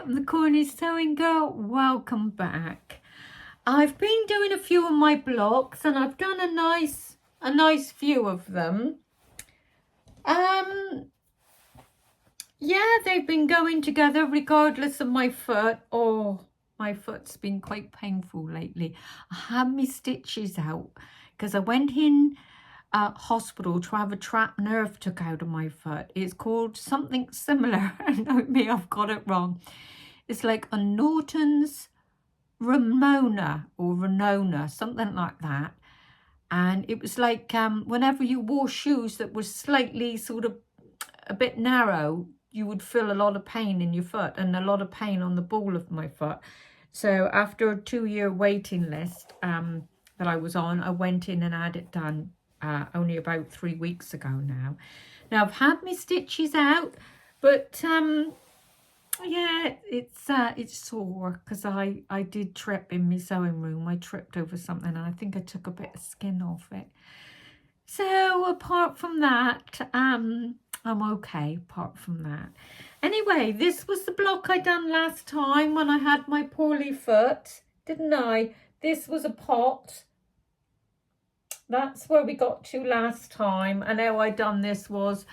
I'm the Cornish Sewing Girl. Welcome back. I've been doing a few of my blocks and I've done a nice few of them. Yeah, they've been going together regardless of my foot. Oh, my foot's been quite painful lately. I had my stitches out because I went in hospital to have a trapped nerve took out of my foot. It's called something similar. Know me, I've got it wrong. It's like a Norton's Ramona or Renona, something like that. And it was like whenever you wore shoes that were slightly sort of a bit narrow, you would feel a lot of pain in your foot and a lot of pain on the ball of my foot. So after a 2-year waiting list that I was on, I went in and had it done only about 3 weeks ago now. Now I've had my stitches out, but yeah, it's sore because I did trip in my sewing room. I tripped over something and I think I took a bit of skin off it. So apart from that, I'm okay apart from that. Anyway, this was the block I done last time when I had my poorly foot, didn't I? This was a pot. That's where we got to last time. And how I done this was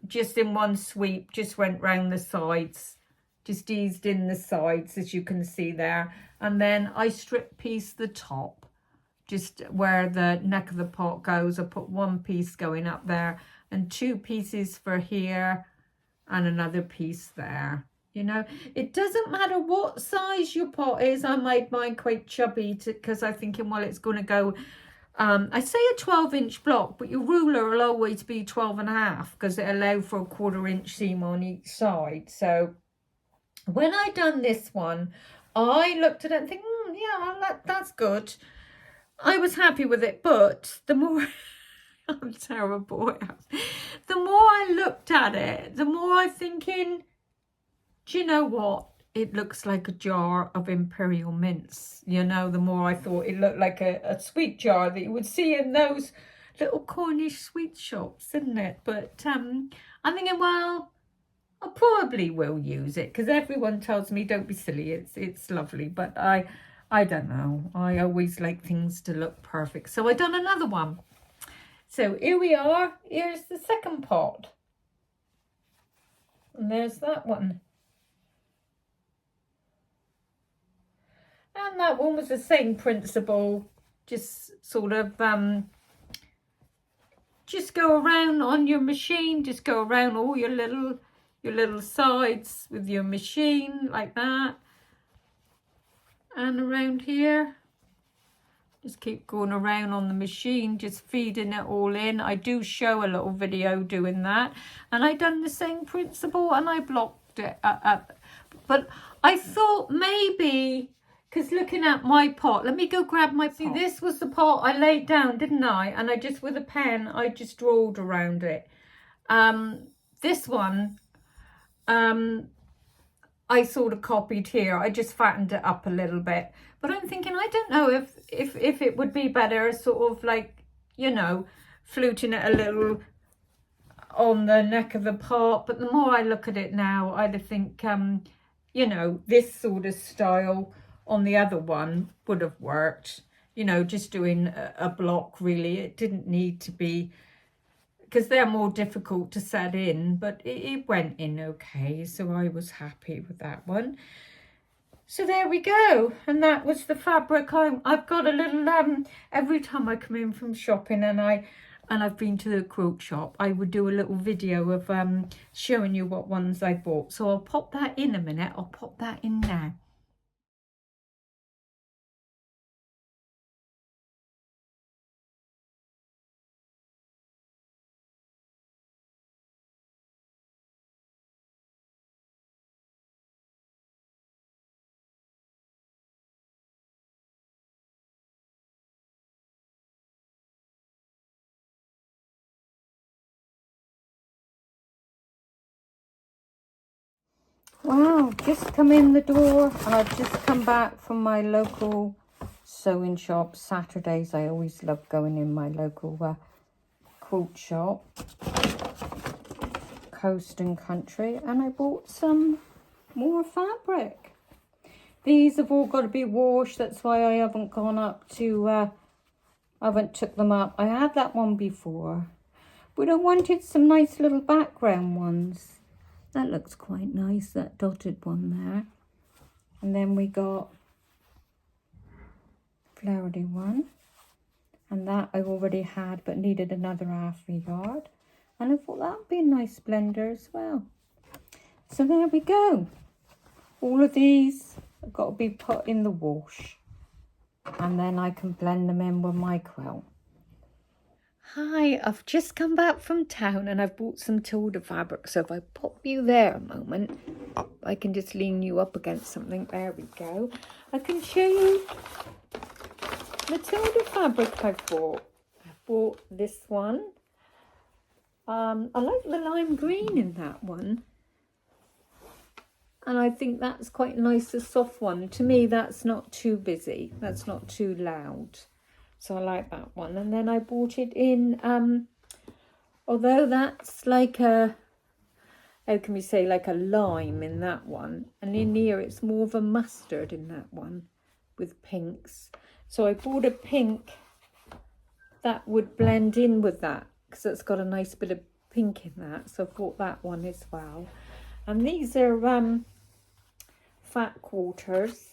just in one sweep, just went round the sides, just eased in the sides, as you can see there. And then I strip piece the top, just where the neck of the pot goes. I put one piece going up there and 2 pieces for here and another piece there. You know, it doesn't matter what size your pot is. I made mine quite chubby because I'm thinking, well, it's going to go, I say a 12-inch block, but your ruler will always be 12.5 because it allows for a 1/4 inch seam on each side. So when I done this one, I looked at it and think, yeah, that's good. I was happy with it, but the more I'm terrible. The more I looked at it, the more I'm thinking, do you know what? It looks like a jar of imperial mints. You know, the more I thought it looked like a sweet jar that you would see in those little Cornish sweet shops, isn't it? But I'm thinking, well, I probably will use it because everyone tells me don't be silly. It's lovely, but I don't know. I always like things to look perfect. So I done another one. So here we are. Here's the second pot. And there's that one. And that one was the same principle. Just sort of just go around on your machine. Just go around all your little sides with your machine like that. And around here. Just keep going around on the machine, just feeding it all in. I do show a little video doing that. And I done the same principle and I blocked it up. But I thought maybe, because looking at my pot, let me go grab my pot. See, this was the pot I laid down, didn't I? And I just, with a pen, I just drawed around it. This one, I sort of copied here. I just fattened it up a little bit. But I'm thinking, I don't know if it would be better sort of like, you know, fluting it a little on the neck of the pot. But the more I look at it now, I think, you know, this sort of style on the other one would have worked. You know, just doing a block, really. It didn't need to be, because they're more difficult to set in, but it went in okay. So I was happy with that one. So there we go. And that was the fabric. I've got a little, every time I come in from shopping and I've been to the quilt shop, I would do a little video of showing you what ones I bought. So I'll pop that in a minute. I'll pop that in now. Wow, just come in the door. I've just come back from my local sewing shop. Saturdays, I always love going in my local quilt shop, Coast and Country, and I bought some more fabric. These have all got to be washed. That's why I haven't gone up to, I haven't took them up. I had that one before. But I wanted some nice little background ones. That looks quite nice, that dotted one there. And then we got flowery one. And that I already had, but needed another half a yard. And I thought that would be a nice blender as well. So there we go. All of these have got to be put in the wash. And then I can blend them in with my quilt. Hi, I've just come back from town and I've bought some Tilda Fabric. So if I pop you there a moment, I can just lean you up against something. There we go. I can show you the Tilda Fabric I've bought. I bought this one. I like the lime green in that one. And I think that's quite nice, a soft one. To me, that's not too busy. That's not too loud. So I like that one. And then I bought it in, although that's like a, how can we say, like a lime in that one. And in here, it's more of a mustard in that one with pinks. So I bought a pink that would blend in with that because it's got a nice bit of pink in that. So I bought that one as well. And these are fat quarters.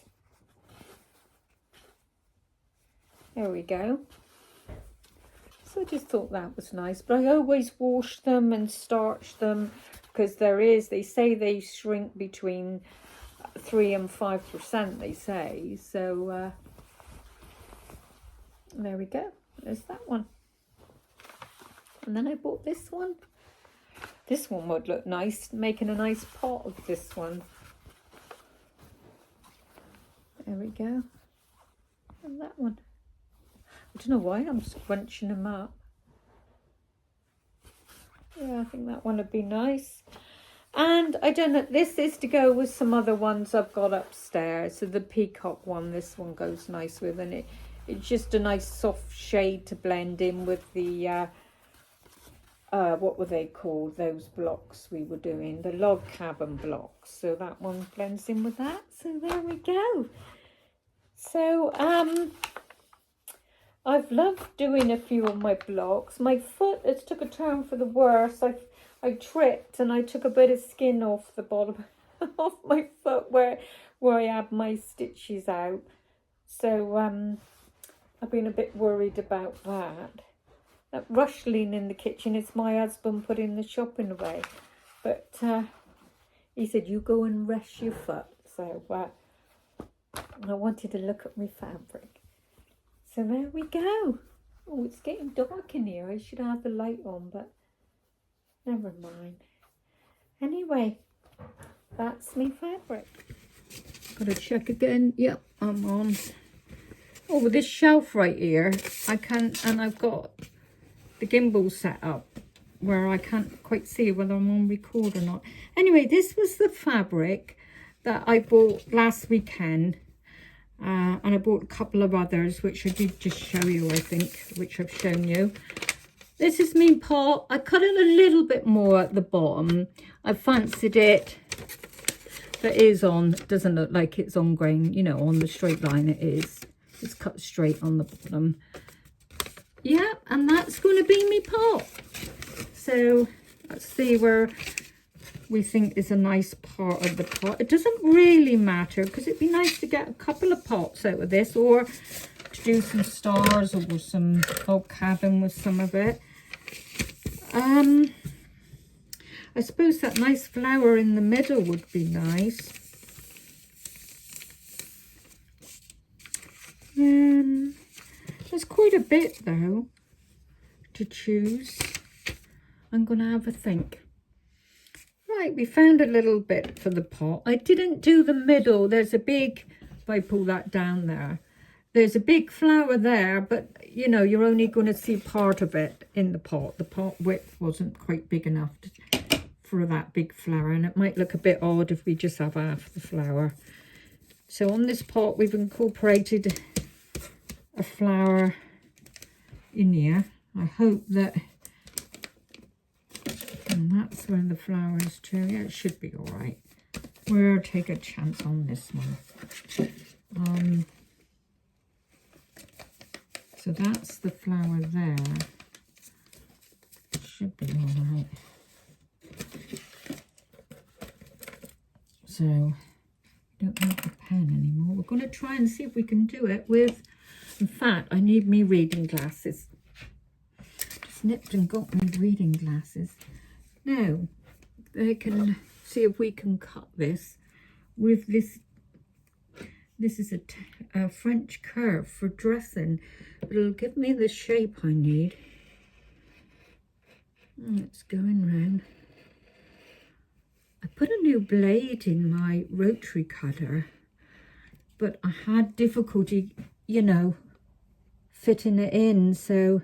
There we go. So I just thought that was nice. But I always wash them and starch them because they say they shrink between 3 and 5%, they say. So there we go. There's that one. And then I bought this one. This one would look nice, making a nice pot of this one. There we go. And that one. I don't know why I'm scrunching them up. Yeah, I think that one would be nice. And I don't know, this is to go with some other ones I've got upstairs. So the peacock one, this one goes nice with, and it's just a nice soft shade to blend in with the, what were they called, those blocks we were doing, the log cabin blocks. So that one blends in with that. So there we go. So, I've loved doing a few of my blocks. My foot has took a turn for the worse. I tripped and I took a bit of skin off the bottom of my foot where I had my stitches out. So I've been a bit worried about that. That rustling in the kitchen is my husband putting the shopping away. But he said, you go and rest your foot. So I wanted to look at my fabric. So there we go. Oh, it's getting dark in here. I should have the light on, but never mind. Anyway, that's my fabric. Gotta check again. Yep, I'm on. Oh, with this shelf right here, and I've got the gimbal set up where I can't quite see whether I'm on record or not. Anyway, this was the fabric that I bought last weekend. And I bought a couple of others, which I did just show you, I think, which I've shown you. This is my pot. I cut it a little bit more at the bottom. I fancied it. That is on, it doesn't look like it's on grain, you know, on the straight line it is. It's cut straight on the bottom. Yeah, and that's going to be my pot. So let's see where we think is a nice part of the pot. It doesn't really matter because it'd be nice to get a couple of pots out of this, or to do some stars or some log cabin with some of it. I suppose that nice flower in the middle would be nice. There's quite a bit though to choose. I'm gonna have a think. Right, we found a little bit for the pot. I didn't do the middle. There's a big, if I pull that down there, there's a big flower there, but you know, you're only going to see part of it in the pot. The pot width wasn't quite big enough for that big flower, and it might look a bit odd if we just have half the flower. So on this pot, we've incorporated a flower in here. I hope that, and that's where the flower is too. Yeah, it should be all right. we'll take a chance on this one. So that's the flower there. Should be all right. So, I don't have the pen anymore. We're going to try and see if we can do it with, in fact, I need me reading glasses. Just nipped and got my reading glasses. Now, I can see if we can cut this with this. This is a French curve for dressing. It'll give me the shape I need. It's going round. I put a new blade in my rotary cutter, but I had difficulty, you know, fitting it in. So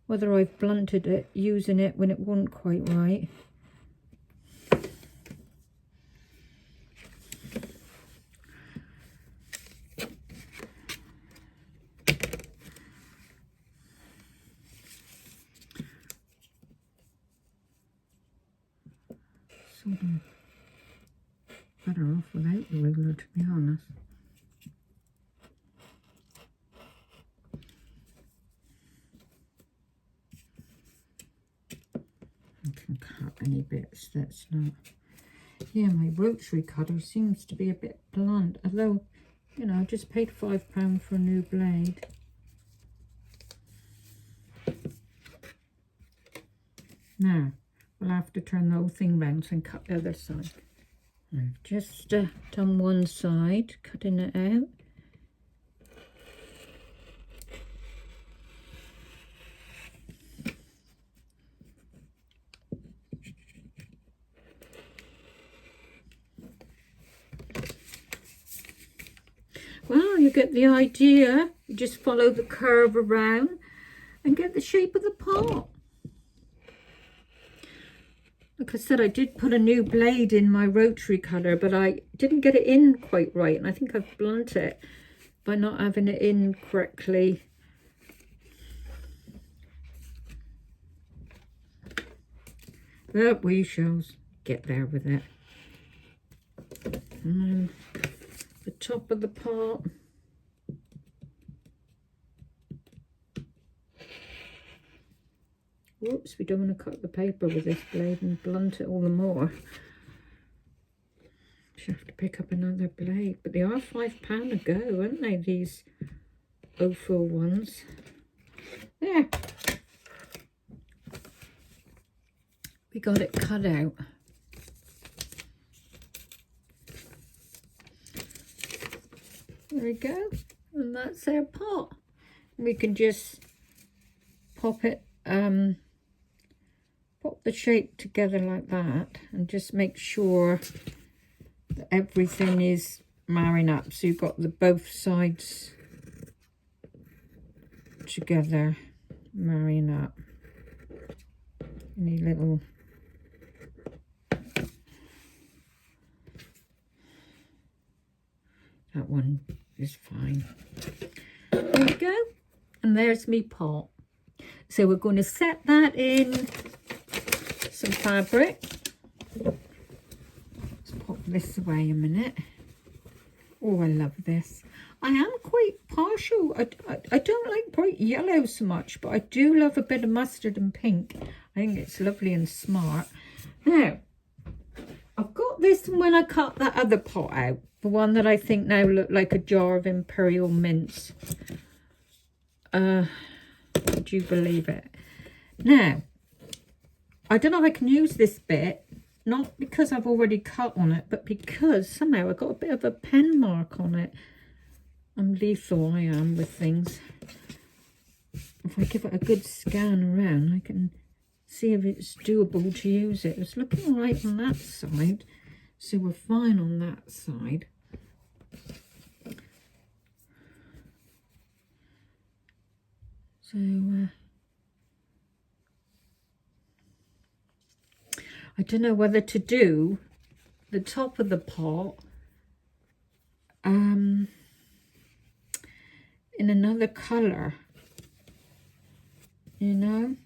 whether I've blunted it using it when it wasn't quite right. Sort of better off without the ruler, to be honest. I can cut any bits that's not. Yeah, my rotary cutter seems to be a bit blunt, although, you know, I just paid £5 for a new blade. Now, we'll have to turn the whole thing round and cut the other side. I've just done one side, cutting it out. Well, you get the idea. You just follow the curve around and get the shape of the pot. Like I said, I did put a new blade in my rotary cutter, but I didn't get it in quite right. And I think I've blunted it by not having it in correctly. But we shall get there with it. And then the top of the pot. Whoops, we don't want to cut the paper with this blade and blunt it all the more. Should have to pick up another blade. But they are £5 a go, aren't they, these O4 ones? There. We got it cut out. There we go. And that's our pot. We can just pop it, pop the shape together like that and just make sure that everything is marrying up. So you've got the both sides together marrying up. Any little that one is fine. There we go. And there's me pot. So we're going to set that in some fabric. Let's pop this away a minute. Oh, I love this. I am quite partial. I don't like bright yellow so much, but I do love a bit of mustard and pink. I think it's lovely and smart. Now, I've got this when I cut that other pot out. The one that I think now looked like a jar of imperial mince. Would you believe it? Now, I don't know if I can use this bit, not because I've already cut on it, but because somehow I got a bit of a pen mark on it. I'm lethal, I am, with things. If I give it a good scan around, I can see if it's doable to use it. It's looking all right on that side, so we're fine on that side. So, I don't know whether to do the top of the pot in another colour, you know.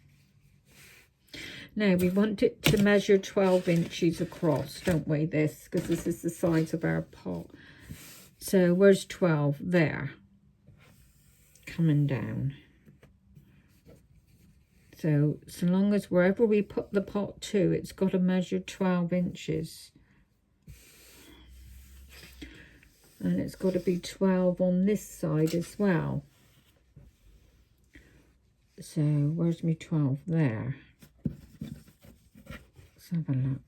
Now we want it to measure 12 inches across, don't we, this, because this is the size of our pot. So where's 12? There. Coming down. So long as wherever we put the pot to, it's got to measure 12 inches. And it's got to be 12 on this side as well. So where's my 12? There. Let's have a look.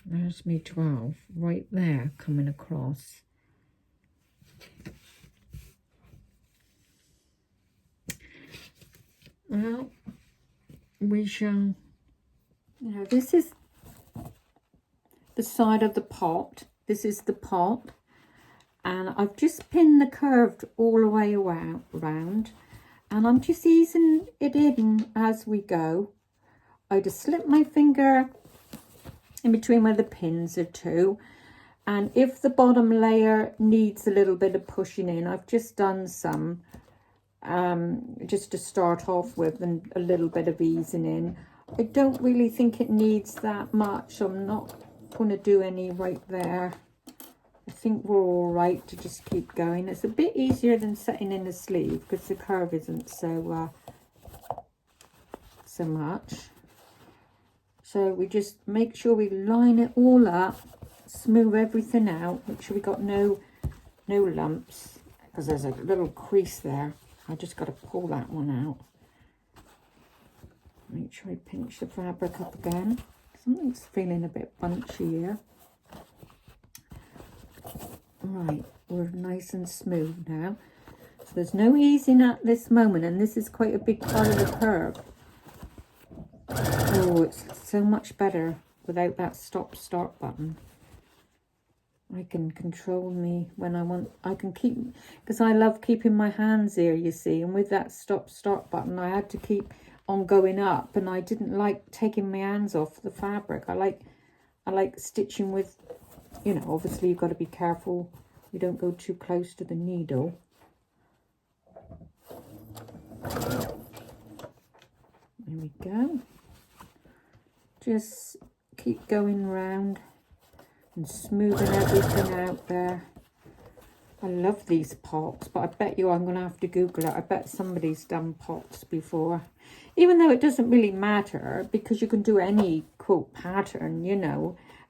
There's me 12 right there coming across. Well, we shall, this is the side of the pot. This is the pot. And I've just pinned the curve all the way around. And I'm just easing it in as we go. I just slip my finger in between where the pins are to, and if the bottom layer needs a little bit of pushing in, I've just done some just to start off with, and a little bit of easing in. I don't really think it needs that much, so I'm not going to do any right there. I think we're all right to just keep going. It's a bit easier than setting in the sleeve because the curve isn't so much. So we just make sure we line it all up, smooth everything out, make sure we got no lumps, because there's a little crease there. I just got to pull that one out. Make sure I pinch the fabric up again. Something's feeling a bit bunchy here. Right, we're nice and smooth now. So there's no easing at this moment, and this is quite a big part of the curve. Oh, it's so much better without that stop-start button. I can control me when I want. I can keep, because I love keeping my hands here, you see. And with that stop-start button, I had to keep on going up, and I didn't like taking my hands off the fabric. I like stitching with, obviously you've got to be careful you don't go too close to the needle. There we go. Just keep going round and smoothing everything out there. I love these pots, but I bet you I'm going to have to Google it. I bet somebody's done pots before. Even though it doesn't really matter, because you can do any quilt pattern,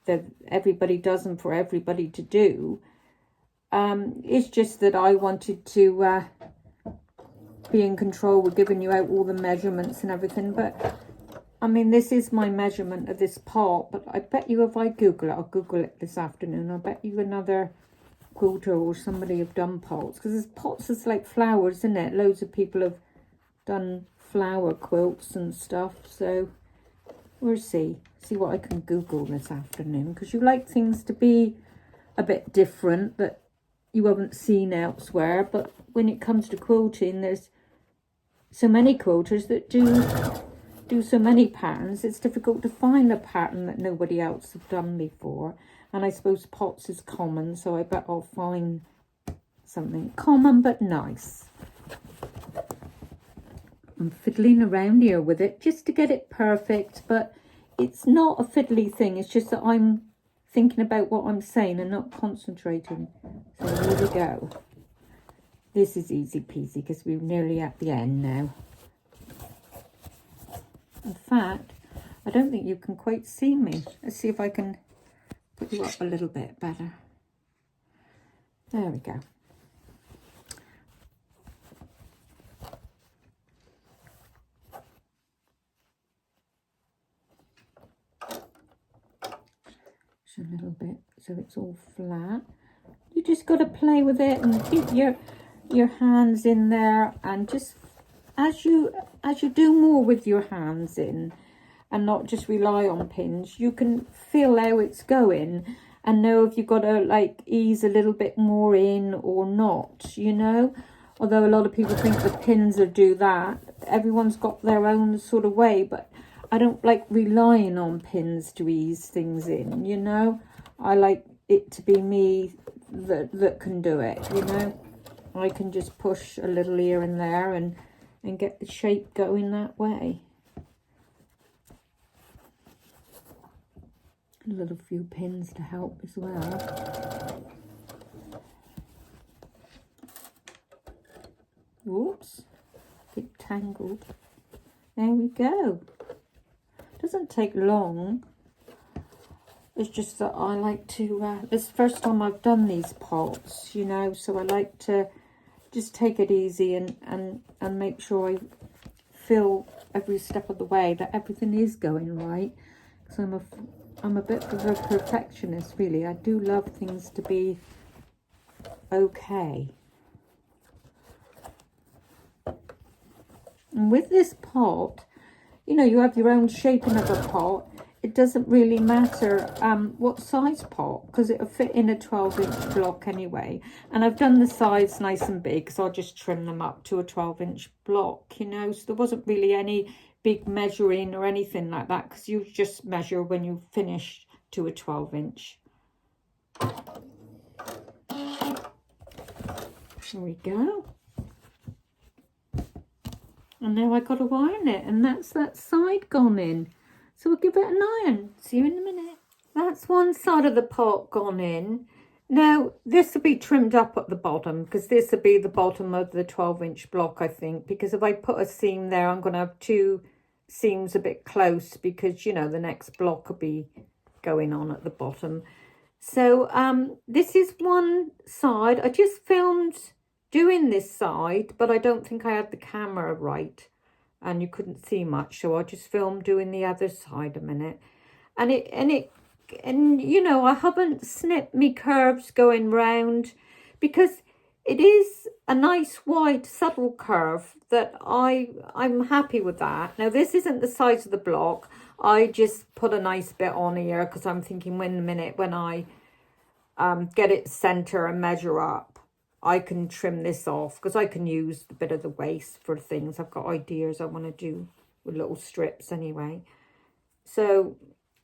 that everybody does them for everybody to do. It's just that I wanted to be in control with giving you out all the measurements and everything. But I mean, this is my measurement of this pot, but I bet you if I Google it, I'll Google it this afternoon, I bet you another quilter or somebody have done pots, because pots is like flowers, isn't it? Loads of people have done flower quilts and stuff, so we'll see what I can Google this afternoon, because you like things to be a bit different that you haven't seen elsewhere. But when it comes to quilting, there's so many quilters that do so many patterns, it's difficult to find a pattern that nobody else has done before. And I suppose pots is common, so I bet I'll find something common but nice. I'm fiddling around here with it just to get it perfect, but it's not a fiddly thing. It's just that I'm thinking about what I'm saying and not concentrating. So here we go. This is easy peasy because we're nearly at the end now. In fact, I don't think you can quite see me. Let's see if I can put you up a little bit better. There we go. Just a little bit so it's all flat. You just got to play with it and keep your hands in there, and just as you do more with your hands in and not just rely on pins, you can feel how it's going and know if you've got to like ease a little bit more in or not, although a lot of people think the pins will do that. Everyone's got their own sort of way, but I don't like relying on pins to ease things in, I like it to be me that can do it, I can just push a little here and there and get the shape going that way. A little few pins to help as well. Whoops, a bit tangled. There we go. Doesn't take long. It's just that I like to, it's the first time I've done these pots, you know, so I like to just take it easy and make sure I feel every step of the way that everything is going right. Because I'm a bit of a perfectionist, really. I do love things to be okay. And with this pot, you know, you have your own shaping of a pot. It doesn't really matter what size pot, because it'll fit in a 12-inch block anyway. And I've done the sides nice and big, so I'll just trim them up to a 12-inch block, you know. So there wasn't really any big measuring or anything like that, because you just measure when you finish to a 12-inch. There we go. And now I got to iron it, and that's that side gone in. So we'll give it an iron. See you in a minute. That's one side of the pot gone in. Now, this will be trimmed up at the bottom, because this will be the bottom of the 12-inch block, I think. Because if I put a seam there, I'm going to have two seams a bit close, because, you know, the next block will be going on at the bottom. So this is one side. I just filmed doing this side, but I don't think I had the camera right. And you couldn't see much, so I just filmed doing the other side a minute. And you know, I haven't snipped me curves going round, because it is a nice wide subtle curve that I'm happy with that. Now this isn't the size of the block. I just put a nice bit on here because I'm thinking when I get it center and measure up, I can trim this off, because I can use a bit of the waste for things. I've got ideas I want to do with little strips anyway. So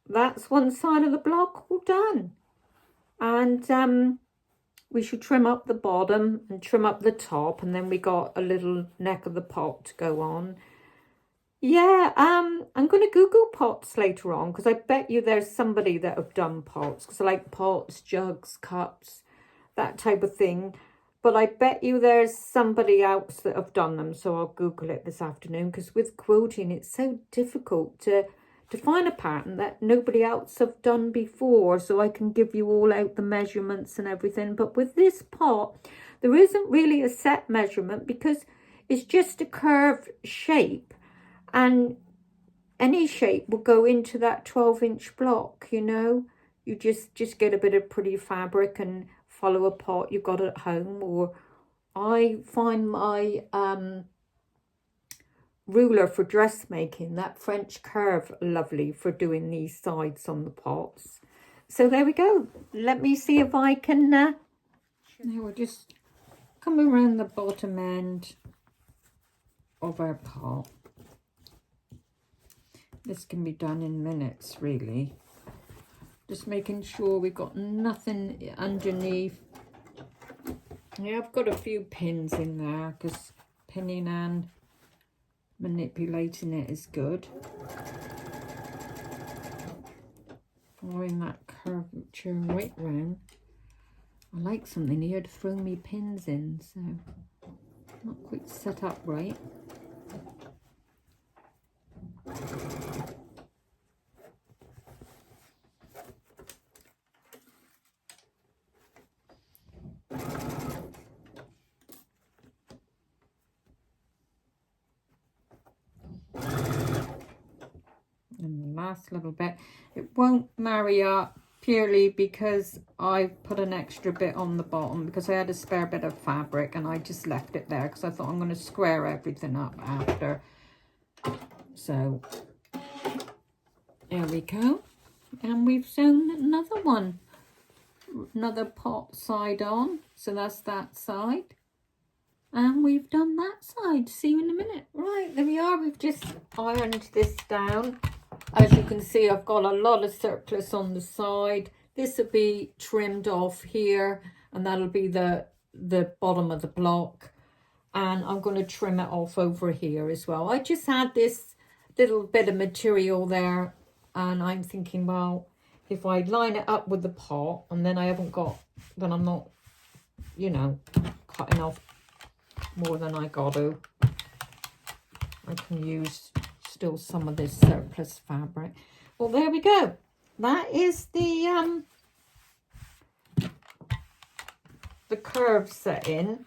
that's one side of the block all done. And we should trim up the bottom and trim up the top, and then we got a little neck of the pot to go on. Yeah, I'm going to Google pots later on, because I bet you there's somebody that have done pots, because I like pots, jugs, cups, that type of thing. But I bet you there's somebody else that have done them, so I'll Google it this afternoon, because with quilting, it's so difficult to find a pattern that nobody else have done before, so I can give you all out the measurements and everything. But with this pot, there isn't really a set measurement, because it's just a curved shape, and any shape will go into that 12-inch block, you know. You just get a bit of pretty fabric and follow a pot you've got at home, or I find my ruler for dressmaking, that French curve, lovely for doing these sides on the pots. So there we go. Let me see if I can now we'll just come around the bottom end of our pot. This can be done in minutes, really. Just making sure we've got nothing underneath. Yeah, I've got a few pins in there, because pinning and manipulating it is good. Following that curvature right round. I like something here to throw me pins in, so not quite set up right. And the last little bit, it won't marry up purely because I put an extra bit on the bottom, because I had a spare bit of fabric and I just left it there because I thought I'm going to square everything up after. So there we go, and we've sewn another one, another pot side on, so that's that side. And we've done that side. See you in a minute. Right, there we are. We've just ironed this down. As you can see, I've got a lot of surplus on the side. This will be trimmed off here, and that'll be the the bottom of the block, and I'm going to trim it off over here as well. I just had this little bit of material there, and I'm thinking, well, if I line it up with the pot, and then I haven't got, then I'm not, you know, cutting off more than I got to. I can use still some of this surplus fabric. Well, there we go. That is the curve set in,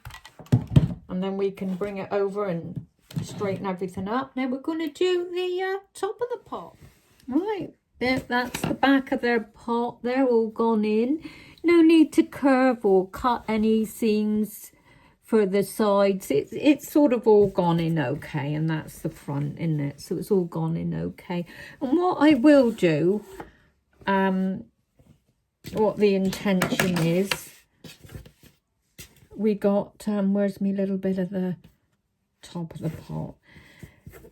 and then we can bring it over and straighten everything up. Now we're going to do the top of the pot. Right, there, that's the back of their pot. They're all gone in. No need to curve or cut any seams for the sides. It's sort of all gone in okay, and that's the front, isn't it? So it's all gone in okay. And what I will do, what the intention is, we got, where's my little bit of the top of the pot?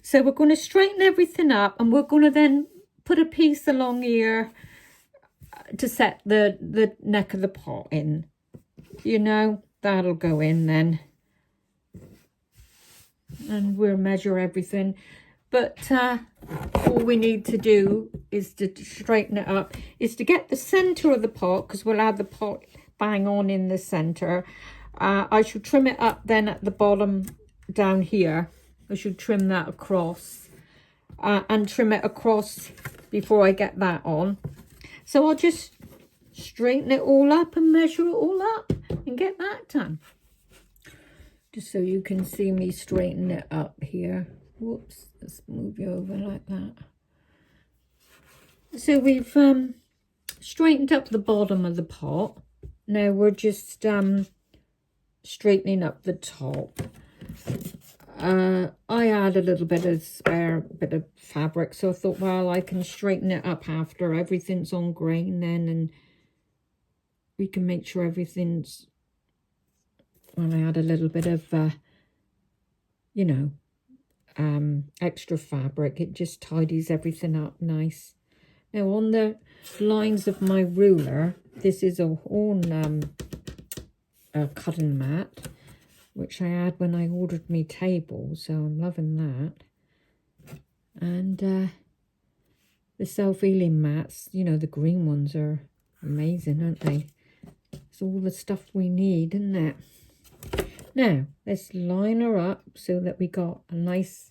So we're going to straighten everything up, and we're going to then put a piece along here to set the neck of the pot in. You know, that'll go in then. And we'll measure everything. But all we need to do is to straighten it up, is to get the centre of the pot, because we'll have the pot bang on in the centre. I should trim it up then at the bottom down here. I should trim that across and trim it across before I get that on. So I'll just straighten it all up and measure it all up and get that done. Just so you can see me straighten it up here. Whoops, let's move you over like that. So we've straightened up the bottom of the pot. Now we're just straightening up the top. I had a little bit of spare bit of fabric, so I thought, well, I can straighten it up after everything's on grain then, and we can make sure everything's, well, I had a little bit of you know, extra fabric. It just tidies everything up nice. Now on the lines of my ruler, this is a horn cutting mat, which I had when I ordered my table, so I'm loving that. And the self-healing mats, you know, the green ones are amazing, aren't they? It's all the stuff we need, isn't it? Now, let's line her up so that we got a nice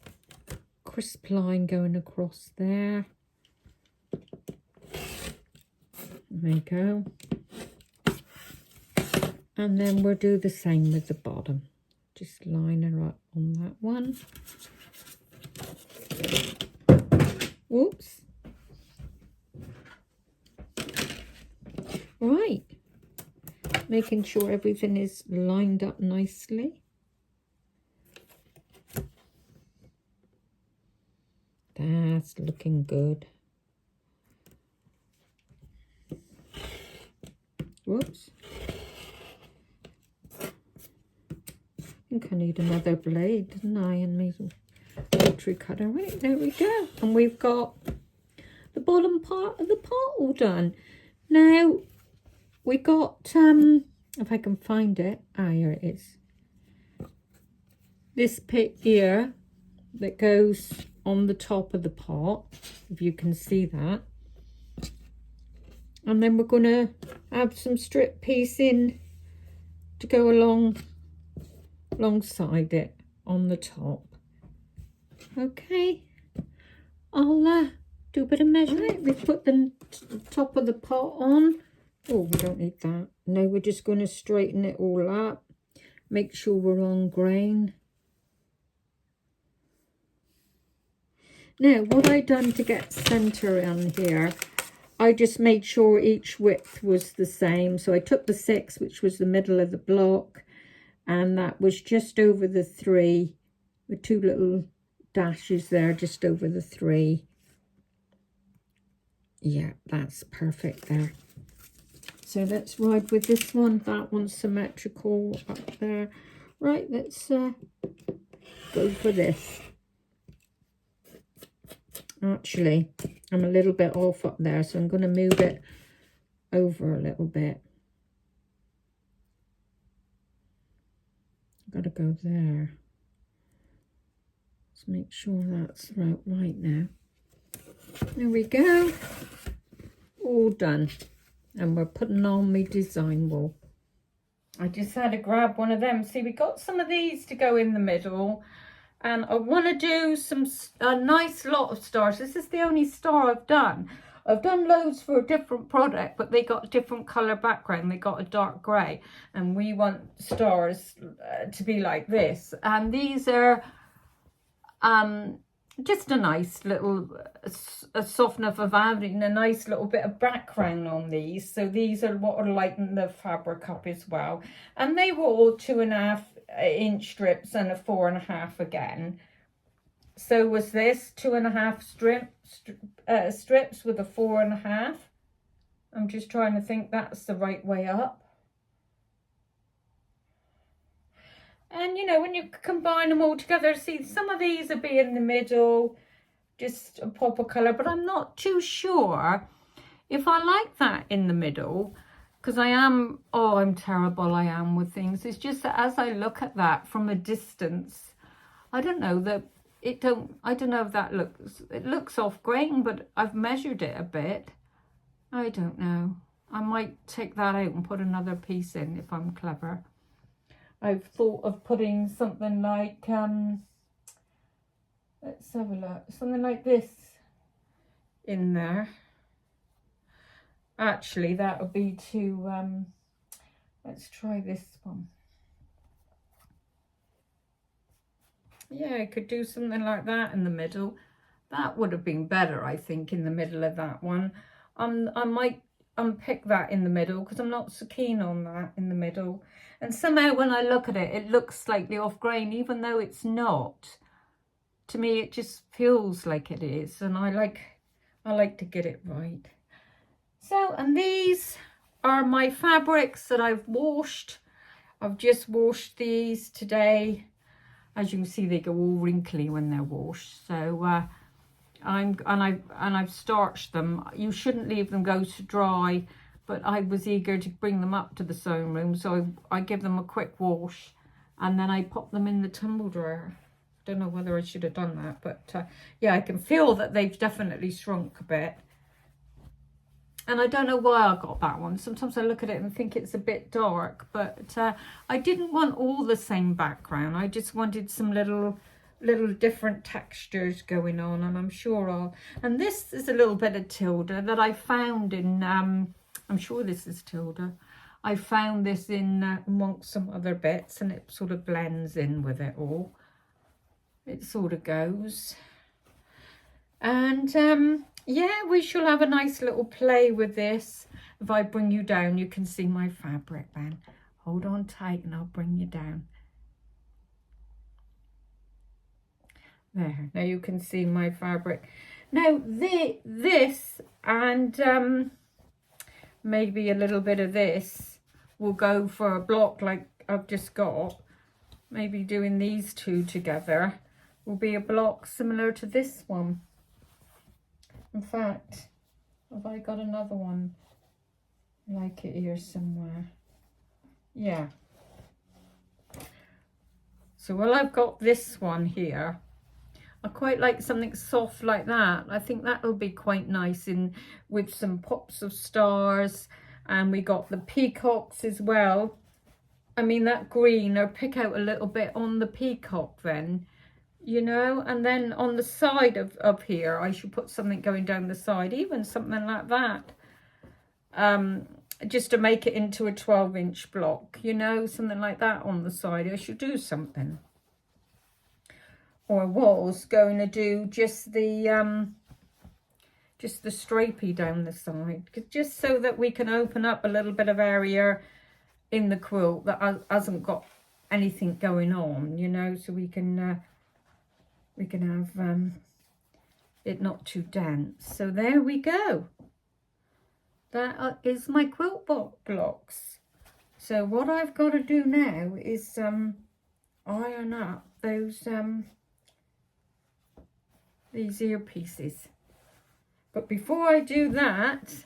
crisp line going across there. There you go. And then we'll do the same with the bottom. Just line her up on that one. Whoops. Right. Making sure everything is lined up nicely. That's looking good. Whoops. I think I need another blade, didn't I? And my rotary cutter. Right, there we go. And we've got the bottom part of the pot all done. Now, we got, if I can find it. Ah, here it is. This pit here that goes on the top of the pot, if you can see that. And then we're going to have some strip piecing to go alongside it on the top. Okay, I'll do a bit of measuring. We've put the top of the pot on. Oh, we don't need that. No, we're just going to straighten it all up. Make sure we're on grain. Now, what I done to get centre on here, I just made sure each width was the same. So I took the 6, which was the middle of the block, and that was just over the 3, with 2 little dashes there, just over the 3. Yeah, that's perfect there. So let's ride with this one. That one's symmetrical up there. Right, let's go for this. Actually, I'm a little bit off up there, so I'm going to move it over a little bit. go there. Let's make sure that's right now. There we go. All done. And we're putting on my design wall. I just had to grab one of them. See, we got some of these to go in the middle. And I want to do a nice lot of stars. This is the only star I've done. I've done loads for a different product, but they got a different colour background. They got a dark grey. And we want stars to be like this. And these are just a nice little, a soft enough of adding a nice little bit of background on these. So these are what are lighten the fabric up as well. And they were all 2.5 inch strips and a 4.5 again. So was this 2.5 strips with a 4.5. I'm just trying to think that's the right way up. And, you know, when you combine them all together, see, some of these will be in the middle, just a pop of colour. But I'm not too sure if I like that in the middle, because I'm terrible, I am with things. It's just that as I look at that from a distance, I don't know that I don't know if that it looks off-grain, but I've measured it a bit. I don't know. I might take that out and put another piece in if I'm clever. I've thought of putting something like, let's have a look, something like this in there. Actually, that would be too, let's try this one. Yeah, I could do something like that in the middle. That would have been better, I think, in the middle of that one. I might unpick that in the middle because I'm not so keen on that in the middle. And somehow when I look at it, it looks slightly off grain, even though it's not. To me, it just feels like it is, and I like to get it right. So, and these are my fabrics that I've washed. I've just washed these today. As you can see, they go all wrinkly when they're washed. So I've starched them. You shouldn't leave them go to dry, but I was eager to bring them up to the sewing room, so I give them a quick wash, and then I pop them in the tumble dryer. Don't know whether I should have done that, but yeah, I can feel that they've definitely shrunk a bit. And I don't know why I got that one. Sometimes I look at it and think it's a bit dark, but I didn't want all the same background. I just wanted some little different textures going on, and I'm sure and this is a little bit of Tilda that I found in, I'm sure this is Tilda. I found this in amongst some other bits, and it sort of blends in with it all. It sort of goes. And yeah, we shall have a nice little play with this. If I bring you down, you can see my fabric then. Hold on tight and I'll bring you down. There, now you can see my fabric. Now this and maybe a little bit of this will go for a block like I've just got. Maybe doing these two together will be a block similar to this one. In fact, have I got another one like it here somewhere? Yeah. So while I've got this one here, I quite like something soft like that. I think that'll be quite nice in with some pops of stars. And we got the peacocks as well. I mean, that green, or pick out a little bit on the peacock then, you know. And then on the side of here, I should put something going down the side, even something like that. Just to make it into a 12-inch block, you know, something like that on the side. I should do something. Or I was going to do just the strapey down the side, just so that we can open up a little bit of area in the quilt that hasn't got anything going on, you know, so we can have it not too dense. So there we go. That is my quilt blocks. So what I've got to do now is iron up those these earpieces. But before I do that,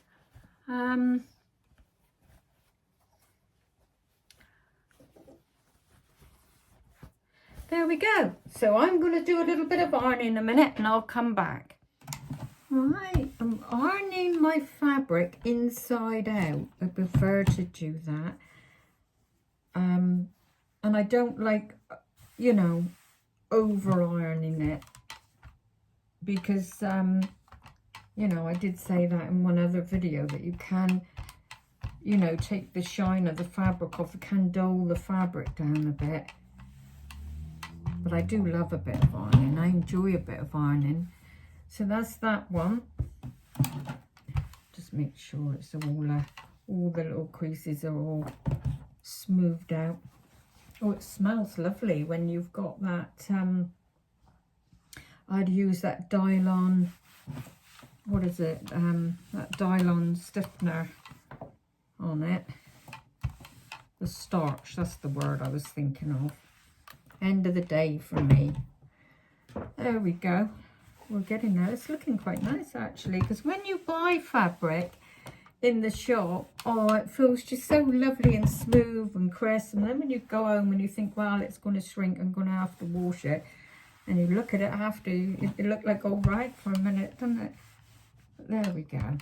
there we go. So I'm going to do a little bit of ironing in a minute and I'll come back. Right, I'm ironing my fabric inside out. I prefer to do that. And I don't like, you know, over ironing it, because you know, I did say that in one other video that you can, you know, take the shine of the fabric off. You can dull the fabric down a bit, but I do love a bit of ironing. I enjoy a bit of ironing. So that's that one. Just make sure it's all the little creases are all smoothed out. Oh, it smells lovely when you've got that. I'd use that Dylon, what is it? That Dylon stiffener on it. The starch, that's the word I was thinking of. End of the day for me. There we go. We're getting there. It's looking quite nice actually, because when you buy fabric in the shop, oh, it feels just so lovely and smooth and crisp, and then when you go home and you think, well, it's going to shrink, I'm going to have to wash it, and you look at it after, it looked like all right for a minute, doesn't it? But there we go.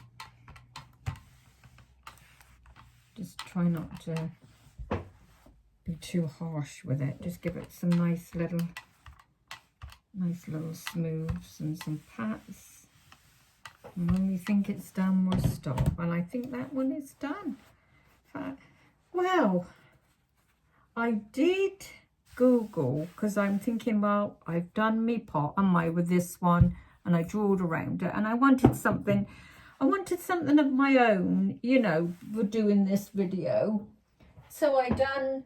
Just try not to be too harsh with it. Just give it some nice little smooths and some pats. And when we think it's done, we'll stop. And I think that one is done. Well, I did Google, because I'm thinking, well, I've done me pot, am I, with this one, and I drawed around it, and I wanted something of my own, you know, for doing this video. So I done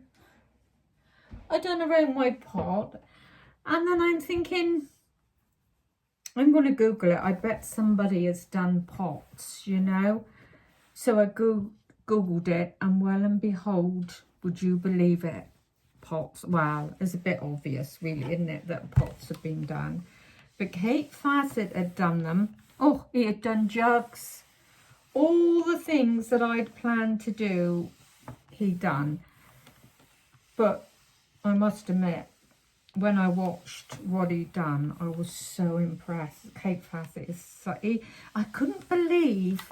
around my pot, and then I'm thinking, I'm going to Google it. I bet somebody has done pots, you know. So I Googled it, and well and behold, would you believe it? Pots. Well, it's a bit obvious, really, isn't it, that pots have been done. But Kate Fassett had done them. Oh, he had done jugs. All the things that I'd planned to do, he'd done. But I must admit, when I watched what he'd done, I was so impressed. Kate Fassett is so... I couldn't believe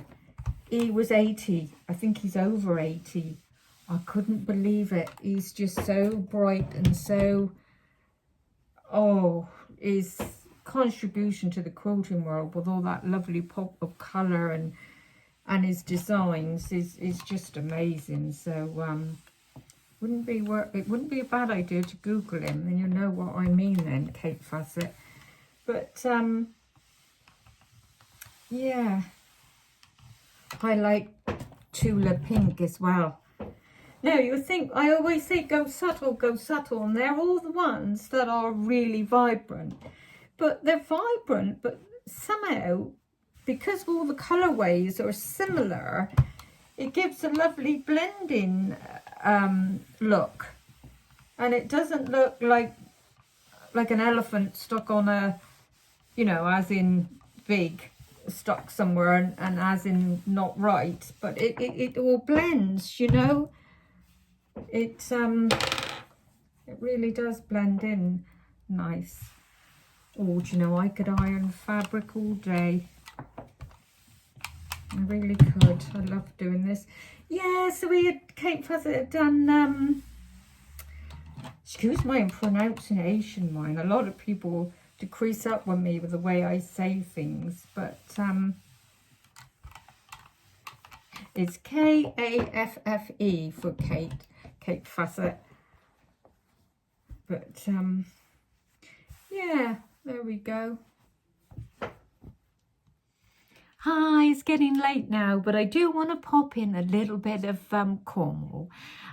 he was 80. I think he's over 80. I couldn't believe it. He's just so bright and so... Oh, his contribution to the quilting world with all that lovely pop of colour and his designs is just amazing. So, it wouldn't be a bad idea to Google him, and you'll know what I mean then, Kate Fassett. But yeah, I like Tula Pink as well. Now you would think, I always say go subtle, and they're all the ones that are really vibrant. But they're vibrant, but somehow, because all the colourways are similar, it gives a lovely blending look, and it doesn't look like an elephant stuck on a, you know, as in big, stuck somewhere, and as in not right, but it all blends, you know. It really does blend in nice. Oh, do you know, I could iron fabric all day. I really could. I love doing this. Yeah, so Kate Fassett had done, excuse my pronunciation, mine. A lot of people decrease up with me with the way I say things, but it's Kaffe for Kate Fassett. But yeah, there we go. Hi, it's getting late now, but I do want to pop in a little bit of Cornwall.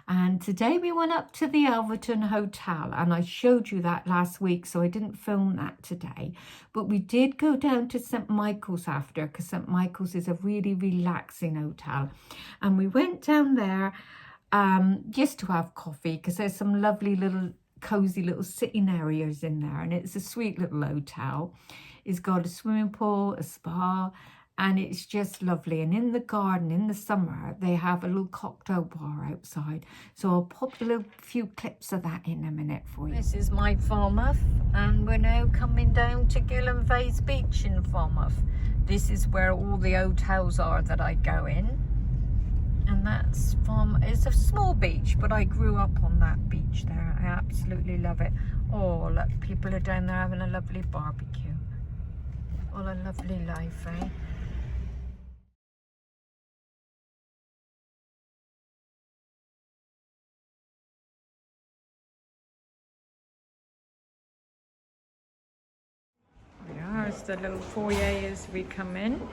And today we went up to the Alverton Hotel, and I showed you that last week, so I didn't film that today. But we did go down to St Michael's after, because St Michael's is a really relaxing hotel. And we went down there just to have coffee, because there's some lovely little cozy little sitting areas in there, and it's a sweet little hotel. It's got a swimming pool, a spa, and it's just lovely. And in the garden in the summer they have a little cocktail bar outside, so I'll pop a little few clips of that in a minute for you. This is my Falmouth, and we're now coming down to Gillen Vase Beach in Falmouth. This is where all the hotels are that I go in, and that's it's a small beach, but I grew up on that beach there. I absolutely love it. Oh look, people are down there having a lovely barbecue. What a lovely life, eh? There's the little foyer as we come in.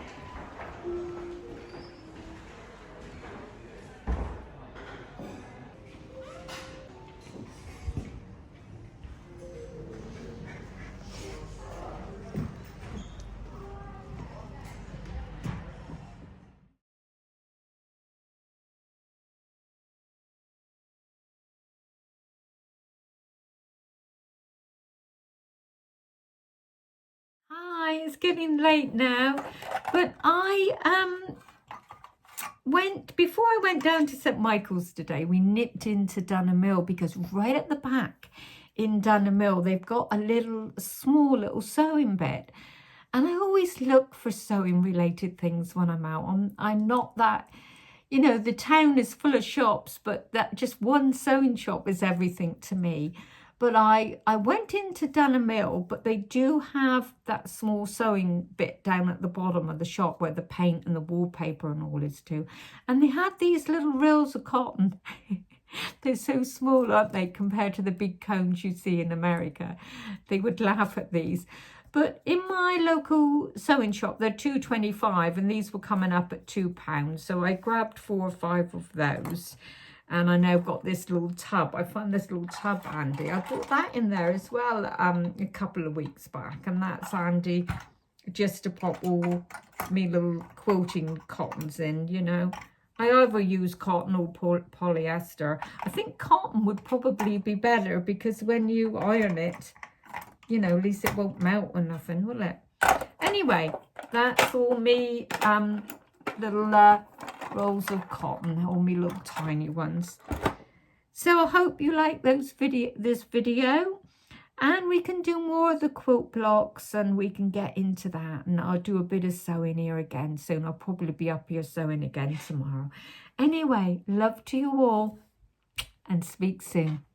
Hi, it's getting late now, but before I went down to St Michael's today, we nipped into Dunham Mill, because right at the back in Dunham Mill they've got a small little sewing bit, and I always look for sewing related things when I'm out. I'm not that, you know, the town is full of shops, but that just one sewing shop is everything to me. But I went into Dunham Mill, but they do have that small sewing bit down at the bottom of the shop where the paint and the wallpaper and all is too. And they had these little reels of cotton. They're so small, aren't they, compared to the big cones you see in America? They would laugh at these. But in my local sewing shop, they're $2.25, and these were coming up at £2. So I grabbed 4 or 5 of those. And I now got this little tub. I found this little tub handy. I bought that in there as well a couple of weeks back. And that's handy just to pop all me little quilting cottons in, you know. I either use cotton or polyester. I think cotton would probably be better, because when you iron it, you know, at least it won't melt or nothing, will it? Anyway, that's all me little rolls of cotton, all me little tiny ones. So I hope you like this video, and we can do more of the quilt blocks, and we can get into that, and I'll do a bit of sewing here again soon. I'll probably be up here sewing again tomorrow. Anyway, love to you all, and speak soon.